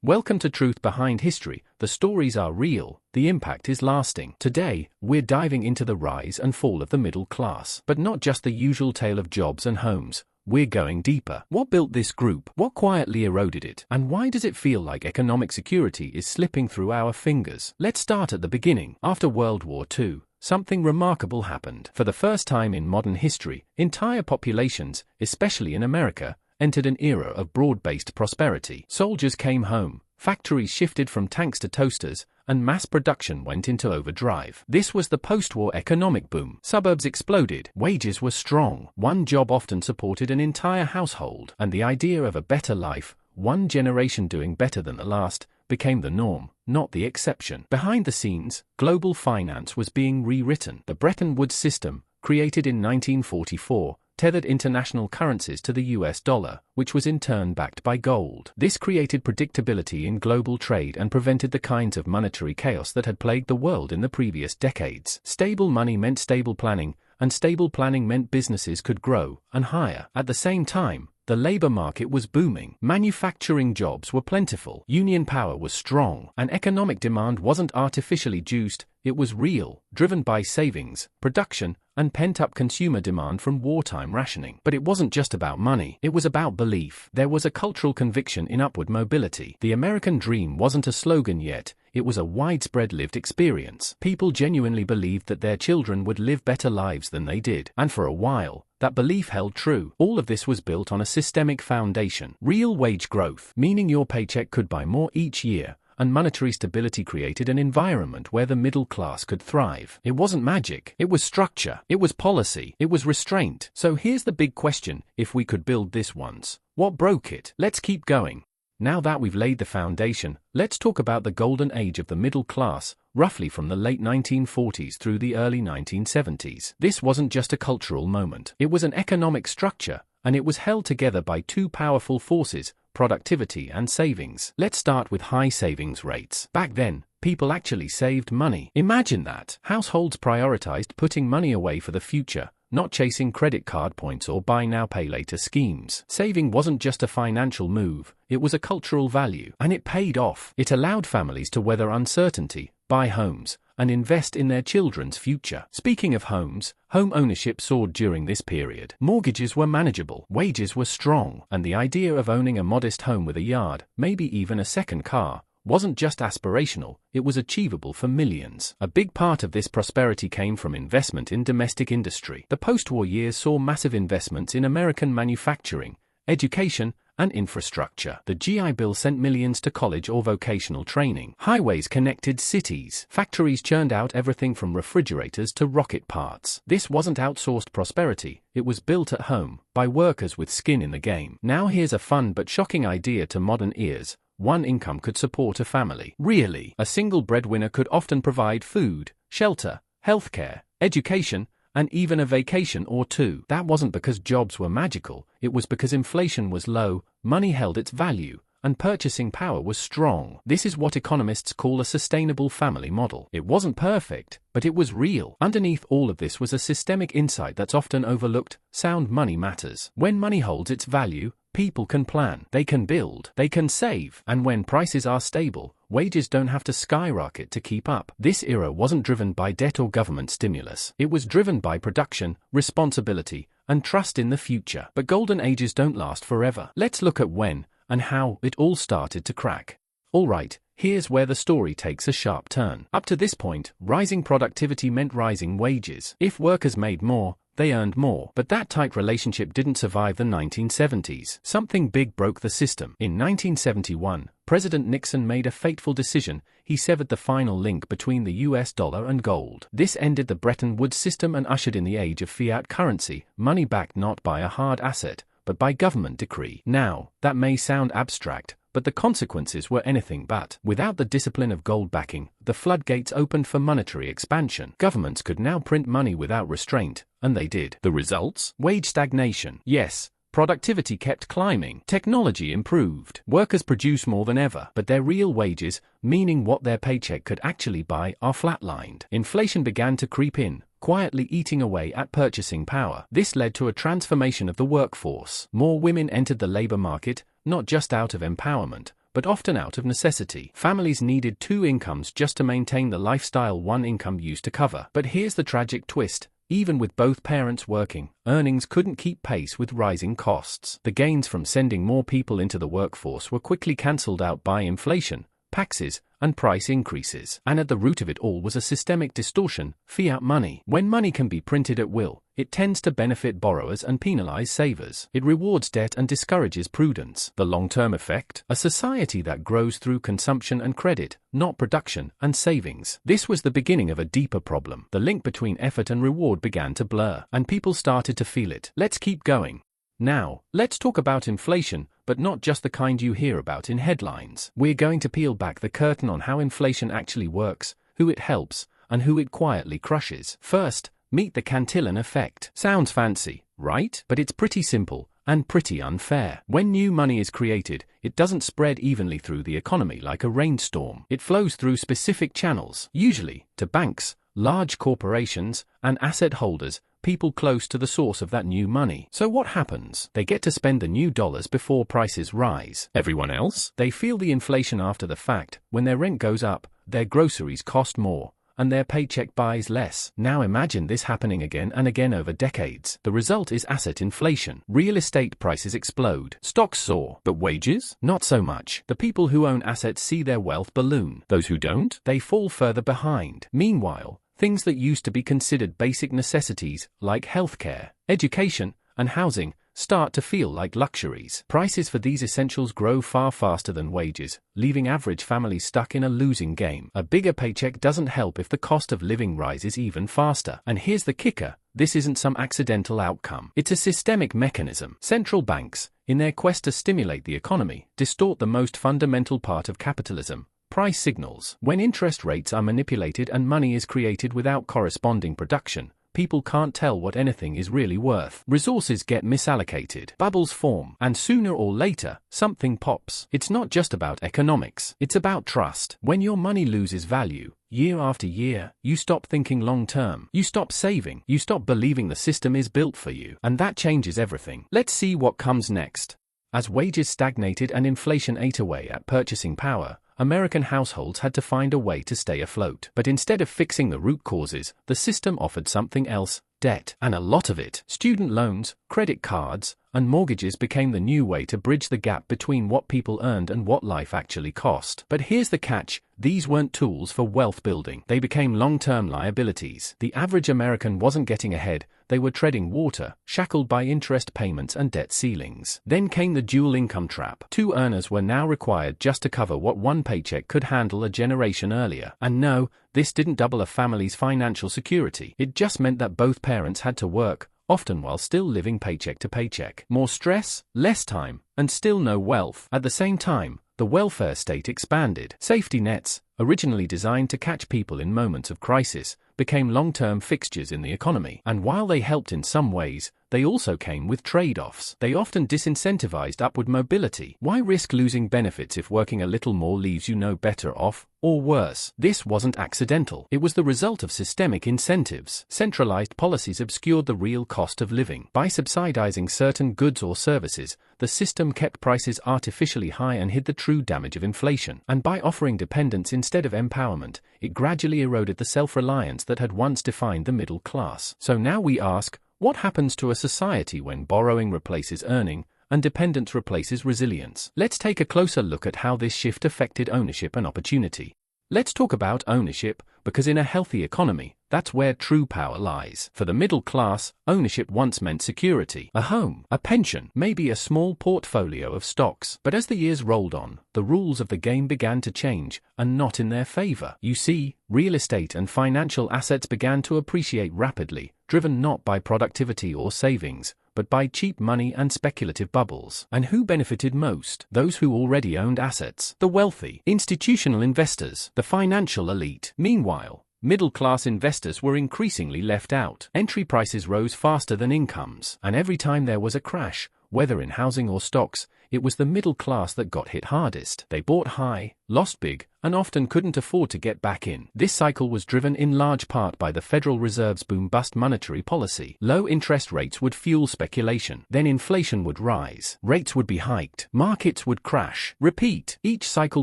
Welcome to Truth Behind History. The stories are real, the impact is lasting. Today, we're diving into the rise and fall of the middle class. But not just the usual tale of jobs and homes. We're going deeper. What built this group? What quietly eroded it? And why does it feel like economic security is slipping through our fingers? Let's start at the beginning. After World War II, something remarkable happened. For the first time in modern history, entire populations, especially in America, entered an era of broad-based prosperity. Soldiers came home, factories shifted from tanks to toasters, and mass production went into overdrive. This was the post-war economic boom. Suburbs exploded, wages were strong, one job often supported an entire household, and the idea of a better life, one generation doing better than the last, became the norm, not the exception. Behind the scenes, global finance was being rewritten. The Bretton Woods system, created in 1944, tethered international currencies to the US dollar, which was in turn backed by gold. This created predictability in global trade and prevented the kinds of monetary chaos that had plagued the world in the previous decades. Stable money meant stable planning, and stable planning meant businesses could grow and hire. At the same time, the labor market was booming. Manufacturing jobs were plentiful, union power was strong, and economic demand wasn't artificially juiced, it was real, driven by savings, production, and pent-up consumer demand from wartime rationing. But it wasn't just about money, it was about belief. There was a cultural conviction in upward mobility. The American dream wasn't a slogan yet, it was a widespread lived experience. People genuinely believed that their children would live better lives than they did, and for a while, that belief held true. All of this was built on a systemic foundation. Real wage growth, meaning your paycheck could buy more each year, and monetary stability created an environment where the middle class could thrive. It wasn't magic, it was structure, it was policy, it was restraint. So here's the big question: if we could build this once, what broke it? Let's keep going. Now that we've laid the foundation, let's talk about the golden age of the middle class, roughly from the late 1940s through the early 1970s. This wasn't just a cultural moment. It was an economic structure, and it was held together by two powerful forces: productivity and savings. Let's start with high savings rates. Back then, people actually saved money. Imagine that. Households prioritized putting money away for the future, not chasing credit card points or buy now pay later schemes. Saving wasn't just a financial move, it was a cultural value, and it paid off. It allowed families to weather uncertainty, buy homes, and invest in their children's future. Speaking of homes, home ownership soared during this period. Mortgages were manageable, wages were strong, and the idea of owning a modest home with a yard, maybe even a second car, wasn't just aspirational, it was achievable for millions. A big part of this prosperity came from investment in domestic industry. The post-war years saw massive investments in American manufacturing, education, and infrastructure. The GI Bill sent millions to college or vocational training. Highways connected cities. Factories churned out everything from refrigerators to rocket parts. This wasn't outsourced prosperity, it was built at home, by workers with skin in the game. Now here's a fun but shocking idea to modern ears. One income could support a family. Really? A single breadwinner could often provide food, shelter, healthcare, education, and even a vacation or two. That wasn't because jobs were magical, it was because inflation was low, money held its value, and purchasing power was strong. This is what economists call a sustainable family model. It wasn't perfect, but it was real. Underneath all of this was a systemic insight that's often overlooked: sound money matters. When money holds its value, people can plan, they can build, they can save, and when prices are stable, wages don't have to skyrocket to keep up. This era wasn't driven by debt or government stimulus. It was driven by production, responsibility, and trust in the future. But golden ages don't last forever. Let's look at when and how it all started to crack. Alright, here's where the story takes a sharp turn. Up to this point, rising productivity meant rising wages. If workers made more, they earned more. But that tight relationship didn't survive the 1970s. Something big broke the system. In 1971, President Nixon made a fateful decision. He severed the final link between the US dollar and gold. This ended the Bretton Woods system and ushered in the age of fiat currency, money backed not by a hard asset, but by government decree. Now, that may sound abstract, but the consequences were anything but. Without the discipline of gold backing, the floodgates opened for monetary expansion. Governments could now print money without restraint, and they did. The results? Wage stagnation. Yes, productivity kept climbing. Technology improved. Workers produce more than ever, but their real wages, meaning what their paycheck could actually buy, are flatlined. Inflation began to creep in, quietly eating away at purchasing power. This led to a transformation of the workforce. More women entered the labor market, not just out of empowerment, but often out of necessity. Families needed two incomes just to maintain the lifestyle one income used to cover. But here's the tragic twist. Even with both parents working, earnings couldn't keep pace with rising costs. The gains from sending more people into the workforce were quickly cancelled out by inflation, taxes, and price increases. And at the root of it all was a systemic distortion: fiat money. When money can be printed at will, it tends to benefit borrowers and penalize savers. It rewards debt and discourages prudence. The long-term effect? A society that grows through consumption and credit, not production and savings. This was the beginning of a deeper problem. The link between effort and reward began to blur, and people started to feel it. Let's keep going. Now, let's talk about inflation, but not just the kind you hear about in headlines. We're going to peel back the curtain on how inflation actually works, who it helps, and who it quietly crushes. First, meet the Cantillon effect. Sounds fancy, right? But it's pretty simple and pretty unfair. When new money is created, it doesn't spread evenly through the economy like a rainstorm. It flows through specific channels, usually to banks, large corporations, and asset holders, people close to the source of that new money. So what happens? They get to spend the new dollars before prices rise. Everyone else? They feel the inflation after the fact, when their rent goes up, their groceries cost more, and their paycheck buys less. Now imagine this happening again and again over decades. The result is asset inflation. Real estate prices explode. Stocks soar. But wages? Not so much. The people who own assets see their wealth balloon. Those who don't? They fall further behind. Meanwhile, things that used to be considered basic necessities, like healthcare, education, and housing, start to feel like luxuries. Prices for these essentials grow far faster than wages, leaving average families stuck in a losing game. A bigger paycheck doesn't help if the cost of living rises even faster. And here's the kicker: this isn't some accidental outcome. It's a systemic mechanism. Central banks, in their quest to stimulate the economy, distort the most fundamental part of capitalism: price signals. When interest rates are manipulated and money is created without corresponding production, people can't tell what anything is really worth. Resources get misallocated. Bubbles form. And sooner or later, something pops. It's not just about economics. It's about trust. When your money loses value, year after year, you stop thinking long-term. You stop saving. You stop believing the system is built for you. And that changes everything. Let's see what comes next. As wages stagnated and inflation ate away at purchasing power, American households had to find a way to stay afloat. But instead of fixing the root causes, the system offered something else: debt. And a lot of it. Student loans, credit cards, and mortgages became the new way to bridge the gap between what people earned and what life actually cost. But here's the catch: these weren't tools for wealth building. They became long-term liabilities. The average American wasn't getting ahead. They were treading water, shackled by interest payments and debt ceilings. Then came the dual income trap. Two earners were now required just to cover what one paycheck could handle a generation earlier. And no, this didn't double a family's financial security. It just meant that both parents had to work, often while still living paycheck to paycheck. More stress, less time, and still no wealth. At the same time, the welfare state expanded. Safety nets, originally designed to catch people in moments of crisis, became long-term fixtures in the economy. And while they helped in some ways, they also came with trade-offs. They often disincentivized upward mobility. Why risk losing benefits if working a little more leaves you no better off, or worse? This wasn't accidental. It was the result of systemic incentives. Centralized policies obscured the real cost of living. By subsidizing certain goods or services, the system kept prices artificially high and hid the true damage of inflation. And by offering dependence instead of empowerment, it gradually eroded the self-reliance that had once defined the middle class. So now we ask, what happens to a society when borrowing replaces earning, and dependence replaces resilience? Let's take a closer look at how this shift affected ownership and opportunity. Let's talk about ownership, because in a healthy economy, that's where true power lies. For the middle class, ownership once meant security: a home, a pension, maybe a small portfolio of stocks. But as the years rolled on, the rules of the game began to change, and not in their favor. You see, real estate and financial assets began to appreciate rapidly, driven not by productivity or savings, but by cheap money and speculative bubbles. And who benefited most? Those who already owned assets. The wealthy, institutional investors, the financial elite. Meanwhile, middle-class investors were increasingly left out. Entry prices rose faster than incomes, and every time there was a crash, whether in housing or stocks, it was the middle class that got hit hardest. They bought high, lost big, and often couldn't afford to get back in. This cycle was driven in large part by the Federal Reserve's boom-bust monetary policy. Low interest rates would fuel speculation. Then inflation would rise. Rates would be hiked. Markets would crash. Repeat. Each cycle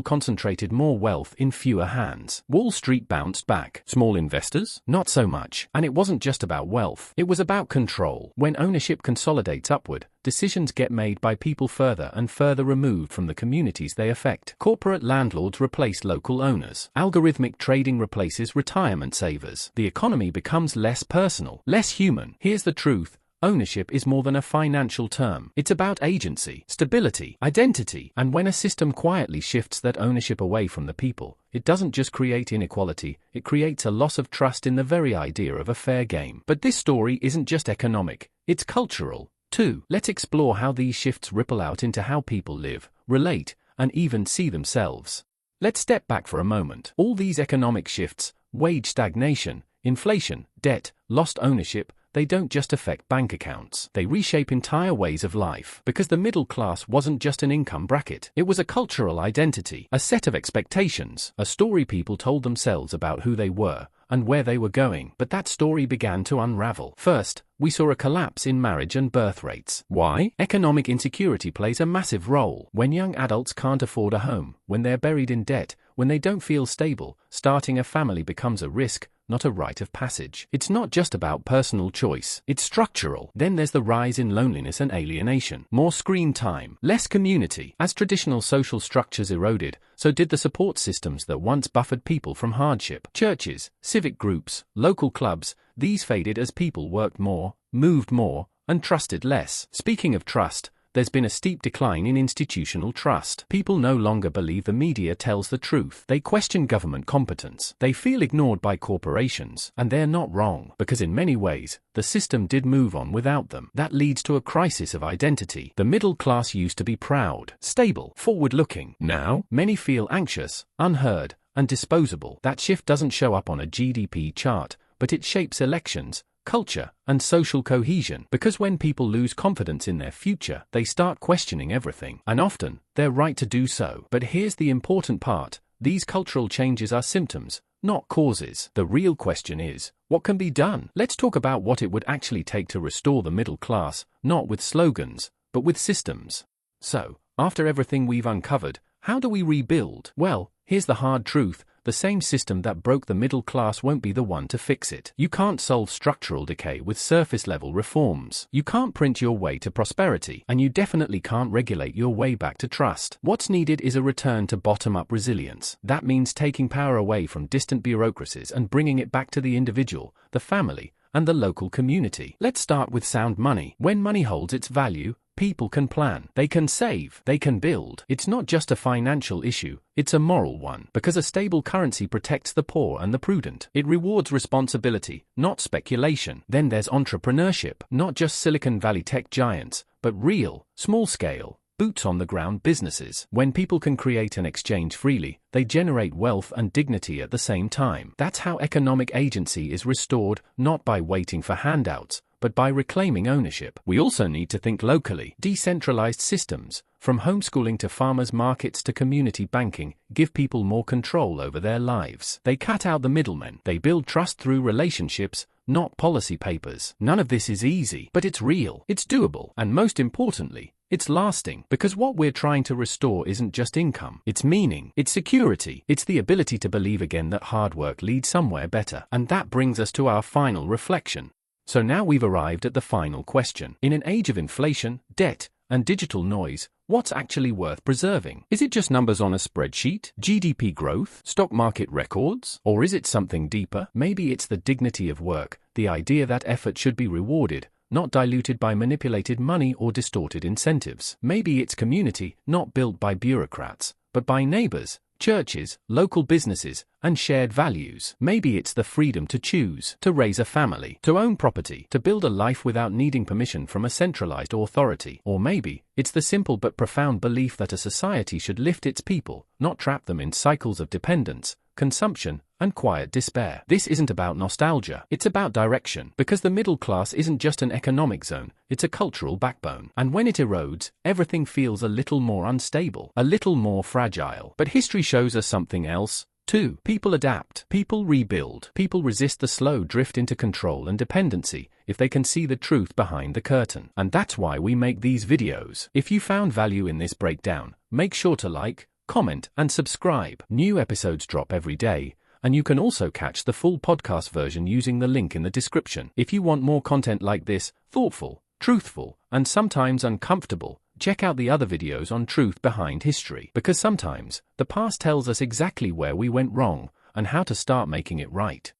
concentrated more wealth in fewer hands. Wall Street bounced back. Small investors? Not so much. And it wasn't just about wealth. It was about control. When ownership consolidates upward, decisions get made by people further and further removed from the communities they affect. Corporate landlords replace local owners. Algorithmic trading replaces retirement savers. The economy becomes less personal, less human. Here's the truth. Ownership is more than a financial term. It's about agency, stability, identity. And when a system quietly shifts that ownership away from the people, it doesn't just create inequality, it creates a loss of trust in the very idea of a fair game. But this story isn't just economic, it's cultural, too. Let's explore how these shifts ripple out into how people live, relate, and even see themselves. Let's step back for a moment. All these economic shifts, wage stagnation, inflation, debt, lost ownership, they don't just affect bank accounts. They reshape entire ways of life. Because the middle class wasn't just an income bracket. It was a cultural identity, a set of expectations, a story people told themselves about who they were and where they were going. But that story began to unravel. First, we saw a collapse in marriage and birth rates. Why? Economic insecurity plays a massive role. When young adults can't afford a home, when they're buried in debt, when they don't feel stable, starting a family becomes a risk, not a rite of passage. It's not just about personal choice, it's structural. Then there's the rise in loneliness and alienation. More screen time, less community. As traditional social structures eroded, so did the support systems that once buffered people from hardship. Churches, civic groups, local clubs, these faded as people worked more, moved more, and trusted less. Speaking of trust, there's been a steep decline in institutional trust. People no longer believe the media tells the truth. They question government competence. They feel ignored by corporations. And they're not wrong, because in many ways, the system did move on without them. That leads to a crisis of identity. The middle class used to be proud, stable, forward-looking. Now, many feel anxious, unheard, and disposable. That shift doesn't show up on a GDP chart, but it shapes elections, culture, and social cohesion. Because when people lose confidence in their future, they start questioning everything. And often, they're right to do so. But here's the important part. These cultural changes are symptoms, not causes. The real question is, what can be done? Let's talk about what it would actually take to restore the middle class, not with slogans, but with systems. So, after everything we've uncovered, how do we rebuild? Well, here's the hard truth. The same system that broke the middle class won't be the one to fix it. You can't solve structural decay with surface-level reforms. You can't print your way to prosperity, and you definitely can't regulate your way back to trust. What's needed is a return to bottom-up resilience. That means taking power away from distant bureaucracies and bringing it back to the individual, the family, and the local community. Let's start with sound money. When money holds its value, people can plan, they can save, they can build. It's not just a financial issue, it's a moral one. Because a stable currency protects the poor and the prudent. It rewards responsibility, not speculation. Then there's entrepreneurship, not just Silicon Valley tech giants, but real, small-scale, boots-on-the-ground businesses. When people can create and exchange freely, they generate wealth and dignity at the same time. That's how economic agency is restored, not by waiting for handouts, but by reclaiming ownership. We also need to think locally. Decentralized systems, from homeschooling to farmers' markets to community banking, give people more control over their lives. They cut out the middlemen. They build trust through relationships, not policy papers. None of this is easy, but it's real, it's doable, and most importantly, it's lasting. Because what we're trying to restore isn't just income, it's meaning, it's security, it's the ability to believe again that hard work leads somewhere better. And that brings us to our final reflection. So now we've arrived at the final question. In an age of inflation, debt, and digital noise, what's actually worth preserving? Is it just numbers on a spreadsheet? GDP growth? Stock market records? Or is it something deeper? Maybe it's the dignity of work, the idea that effort should be rewarded, not diluted by manipulated money or distorted incentives. Maybe it's community, not built by bureaucrats, but by neighbors, churches, local businesses, and shared values. Maybe it's the freedom to choose, to raise a family, to own property, to build a life without needing permission from a centralized authority. Or maybe it's the simple but profound belief that a society should lift its people, not trap them in cycles of dependence, consumption, and quiet despair. This isn't about nostalgia, it's about direction. Because the middle class isn't just an economic zone, it's a cultural backbone. And when it erodes, everything feels a little more unstable, a little more fragile. But history shows us something else. 2. People adapt. People rebuild. People resist the slow drift into control and dependency if they can see the truth behind the curtain. And that's why we make these videos. If you found value in this breakdown, make sure to like, comment, and subscribe. New episodes drop every day, and you can also catch the full podcast version using the link in the description. If you want more content like this, thoughtful, truthful, and sometimes uncomfortable, check out the other videos on truth behind history. Because sometimes, the past tells us exactly where we went wrong and how to start making it right.